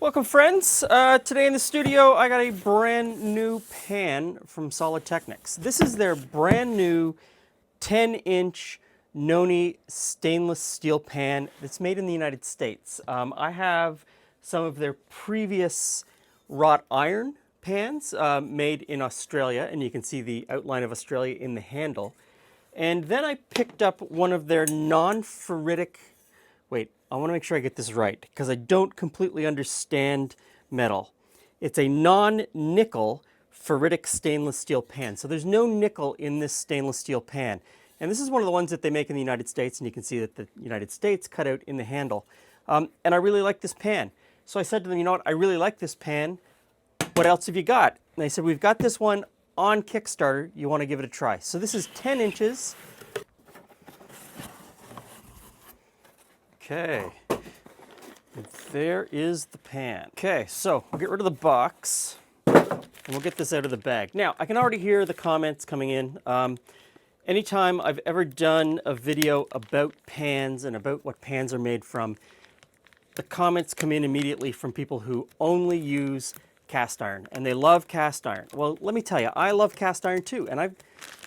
Welcome, friends. Today in the studio, I got a brand new pan from Solid Technics. This is their brand new 10-inch Noni stainless steel pan that's made in the United States. I have some of their previous wrought iron pans made in Australia, and you can see the outline of Australia in the handle. And then I picked up one of their non-ferritic. Wait, I want to make sure I get this right because I don't completely understand metal. It's a non-nickel ferritic stainless steel pan. So there's no nickel in this stainless steel pan. And this is one of the ones that they make in the United States, and you can see that the United States cut out in the handle. And I really like this pan. So I said to them, you know what, I really like this pan. What else have you got? And they said, we've got this one on Kickstarter. You want to give it a try. So this is 10 inches. Okay, and there is the pan. Okay, so we'll get rid of the box and we'll get this out of the bag. Now, I can already hear the comments coming in. Anytime I've ever done a video about pans and about what pans are made from, the comments come in immediately from people who only use cast iron, and they love cast iron. Well, let me tell you, I love cast iron too, and I've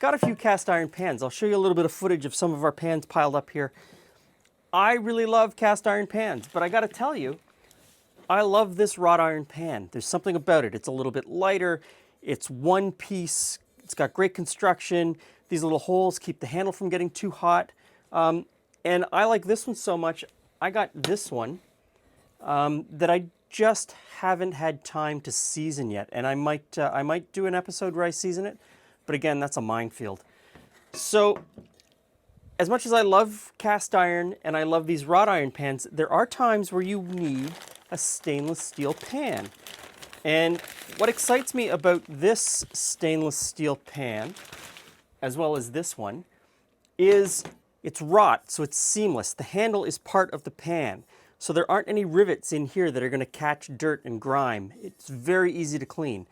got a few cast iron pans. I'll show you a little bit of footage of some of our pans piled up here. I really love cast iron pans, but I gotta tell you, I love this wrought iron pan. There's something about it. It's a little bit lighter, it's one piece, it's got great construction. These little holes keep the handle from getting too hot. And I like this one so much, I got this one that I just haven't had time to season yet. And I might do an episode where I season it, but again, that's a minefield. So, as much as I love cast iron and I love these wrought iron pans, there are times where you need a stainless steel pan. And what excites me about this stainless steel pan, as well as this one, is it's wrought, so it's seamless. The handle is part of the pan. So there aren't any rivets in here that are going to catch dirt and grime. It's very easy to clean.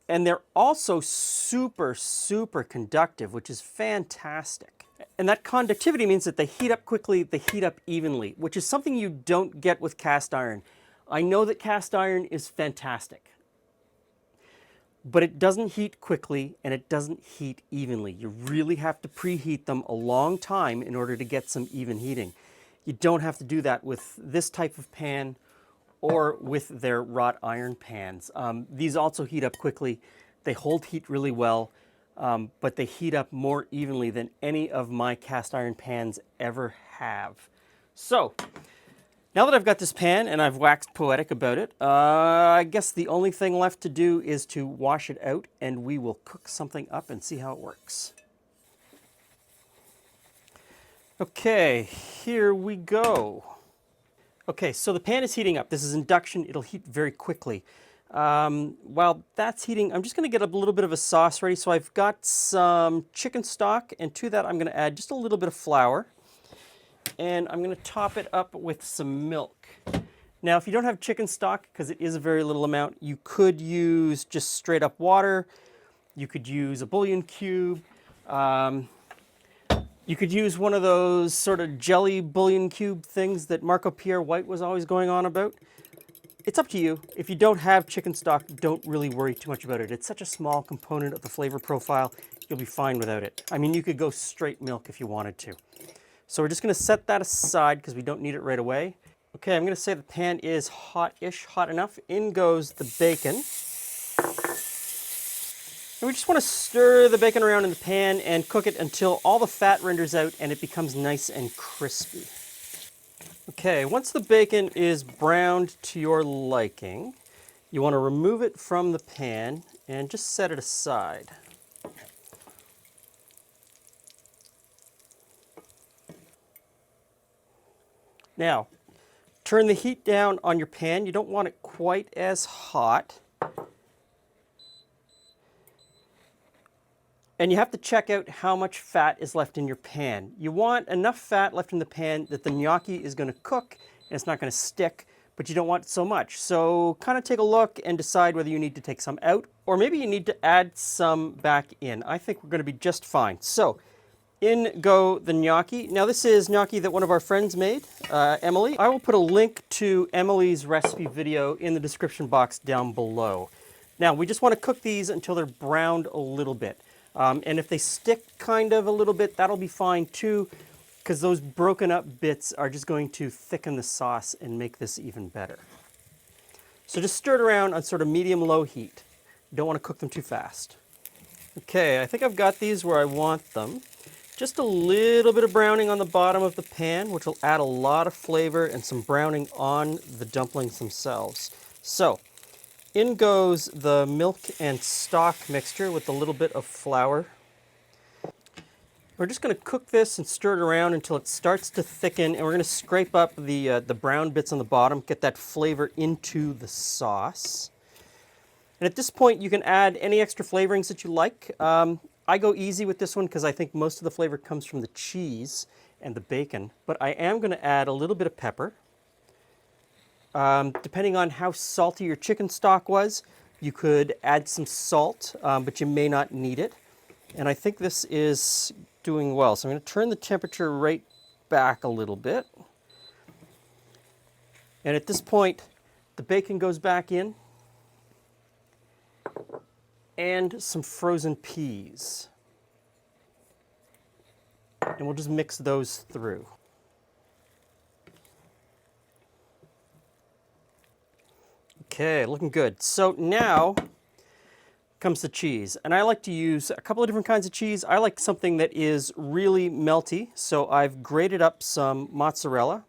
And they're also super, super conductive, which is fantastic. And that conductivity means that they heat up quickly, they heat up evenly, which is something you don't get with cast iron. I know that cast iron is fantastic, but it doesn't heat quickly and it doesn't heat evenly. You really have to preheat them a long time in order to get some even heating. You don't have to do that with this type of pan or with their wrought iron pans. These also heat up quickly. They hold heat really well. But they heat up more evenly than any of my cast iron pans ever have. So, now that I've got this pan and I've waxed poetic about it, I guess the only thing left to do is to wash it out, and we will cook something up and see how it works. Okay, here we go. Okay, so the pan is heating up. This is induction. It'll heat very quickly. While that's heating, I'm just going to get a little bit of a sauce ready. So I've got some chicken stock, and to that I'm going to add just a little bit of flour. And I'm going to top it up with some milk. Now, if you don't have chicken stock, because it is a very little amount, you could use just straight up water. You could use a bouillon cube. You could use one of those sort of jelly bouillon cube things that Marco Pierre White was always going on about. It's up to you. If you don't have chicken stock, don't really worry too much about it. It's such a small component of the flavor profile, you'll be fine without it. I mean, you could go straight milk if you wanted to. So we're just going to set that aside because we don't need it right away. Okay, I'm going to say the pan is hot-ish, hot enough. In goes the bacon. And we just want to stir the bacon around in the pan and cook it until all the fat renders out and it becomes nice and crispy. Okay, once the bacon is browned to your liking, you want to remove it from the pan and just set it aside. Now, turn the heat down on your pan. You don't want it quite as hot. And you have to check out how much fat is left in your pan. You want enough fat left in the pan that the gnocchi is going to cook and it's not going to stick, but you don't want so much. So kind of take a look and decide whether you need to take some out or maybe you need to add some back in. I think we're going to be just fine. So In go the gnocchi. Now this is gnocchi that one of our friends made, Emily. I will put a link to Emily's recipe video in the description box down below. Now we just want to cook these until they're browned a little bit. And if they stick kind of a little bit, that'll be fine too, because those broken up bits are just going to thicken the sauce and make this even better. So just stir it around on sort of medium-low heat. You don't want to cook them too fast. Okay, I think I've got these where I want them. Just a little bit of browning on the bottom of the pan, which will add a lot of flavor, and some browning on the dumplings themselves. So, in goes the milk and stock mixture with a little bit of flour. We're just going to cook this and stir it around until it starts to thicken, and we're going to scrape up the brown bits on the bottom, get that flavor into the sauce. And at this point, you can add any extra flavorings that you like. I go easy with this one because I think most of the flavor comes from the cheese and the bacon, but I am going to add a little bit of pepper. Depending on how salty your chicken stock was, you could add some salt, but you may not need it. And I think this is doing well. So I'm going to turn the temperature right back a little bit. And at this point, the bacon goes back in, and some frozen peas. And we'll just mix those through. Okay, looking good. So now comes the cheese. And I like to use a couple of different kinds of cheese. I like something that is really melty. So I've grated up some mozzarella,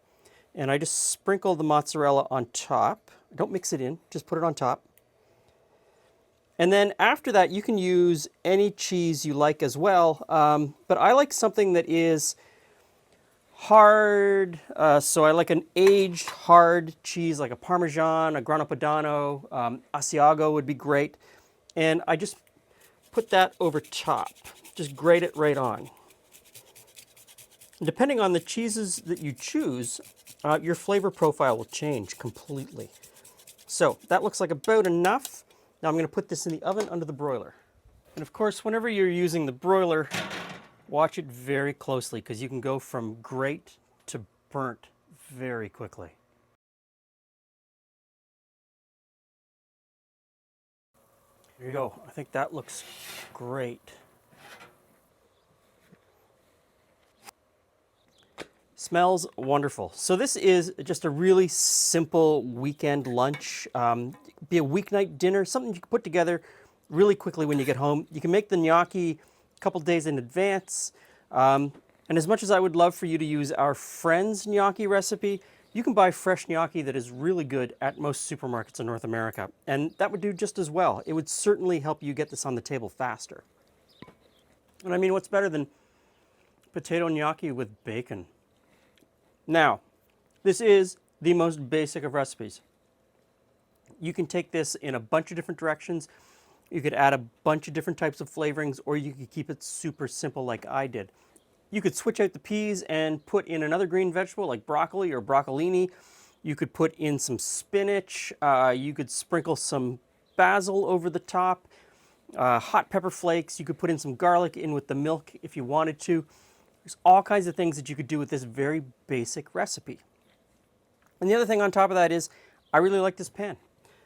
and I just sprinkle the mozzarella on top. Don't mix it in, just put it on top. And then after that, you can use any cheese you like as well. But I like something that is hard. So I like an aged hard cheese like a Parmesan, a Grana Padano, Asiago would be great. And I just put that over top. Just grate it right on. And depending on the cheeses that you choose, your flavor profile will change completely. So that looks like about enough. Now I'm going to put this in the oven under the broiler. And of course, whenever you're using the broiler, watch it very closely because you can go from great to burnt very quickly. Here you go. I think that looks great. Smells wonderful. So this is just a really simple weekend lunch. Be a weeknight dinner, something you can put together really quickly when you get home. You can make the gnocchi a couple days in advance. And as much as I would love for you to use our friend's gnocchi recipe, you can buy fresh gnocchi that is really good at most supermarkets in North America. And that would do just as well. It would certainly help you get this on the table faster. And I mean, what's better than potato gnocchi with bacon? Now, this is the most basic of recipes. You can take this in a bunch of different directions. You could add a bunch of different types of flavorings, or you could keep it super simple like I did. You could switch out the peas and put in another green vegetable like broccoli or broccolini. You could put in some spinach. You could sprinkle some basil over the top, hot pepper flakes. You could put in some garlic in with the milk if you wanted to. There's all kinds of things that you could do with this very basic recipe. And the other thing on top of that is, I really like this pan.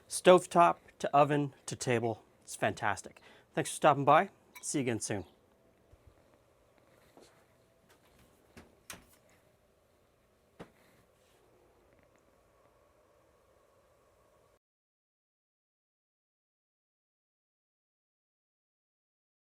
Stovetop to oven to table, it's fantastic. Thanks for stopping by. See you again soon.